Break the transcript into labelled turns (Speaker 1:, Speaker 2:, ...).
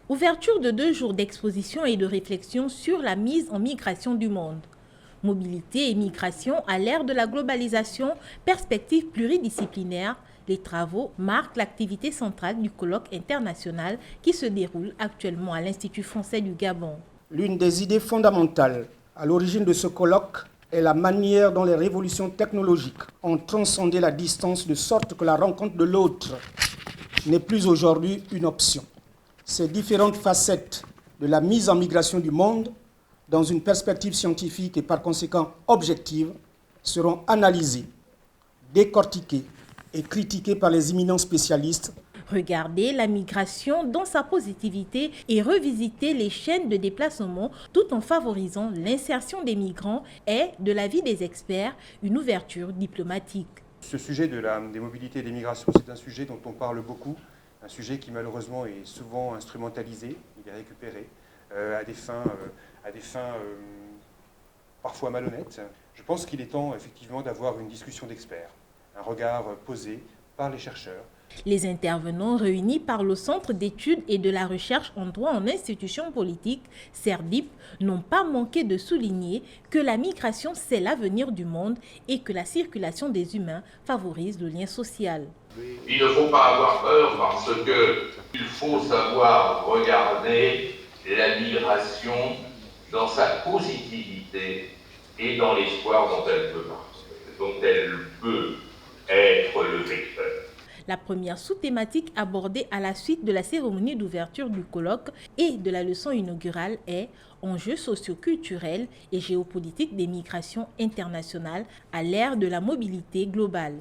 Speaker 1: Ouverture de 2 jours d'exposition et de réflexion sur la mise en migration du monde. Mobilité et migration à l'ère de la globalisation, perspective pluridisciplinaire. Les travaux marquent l'activité centrale du colloque international qui se déroule actuellement à l'Institut français du Gabon.
Speaker 2: L'une des idées fondamentales à l'origine de ce colloque est la manière dont les révolutions technologiques ont transcendé la distance de sorte que la rencontre de l'autre n'est plus aujourd'hui une option. Ces différentes facettes de la mise en migration du monde, dans une perspective scientifique et par conséquent objective, seront analysées, décortiquées et critiquées par les éminents spécialistes.
Speaker 1: Regarder la migration dans sa positivité et revisiter les chaînes de déplacement tout en favorisant l'insertion des migrants est, de l'avis des experts, une ouverture diplomatique.
Speaker 3: Ce sujet des mobilités et des migrations, c'est un sujet dont on parle beaucoup, un sujet qui malheureusement est souvent instrumentalisé, il est récupéré à des fins parfois malhonnêtes. Je pense qu'il est temps effectivement d'avoir une discussion d'experts, un regard posé par les chercheurs.
Speaker 1: Les intervenants réunis par le Centre d'études et de la recherche en droit en institutions politiques, CERDIP, n'ont pas manqué de souligner que la migration, c'est l'avenir du monde et que la circulation des humains favorise le lien social.
Speaker 4: Il ne faut pas avoir peur parce qu'il faut savoir regarder la migration dans sa positivité et dans l'espoir dont elle peut être le vecteur.
Speaker 1: La première sous-thématique abordée à la suite de la cérémonie d'ouverture du colloque et de la leçon inaugurale est « Enjeux socio-culturels et géopolitiques des migrations internationales à l'ère de la mobilité globale ».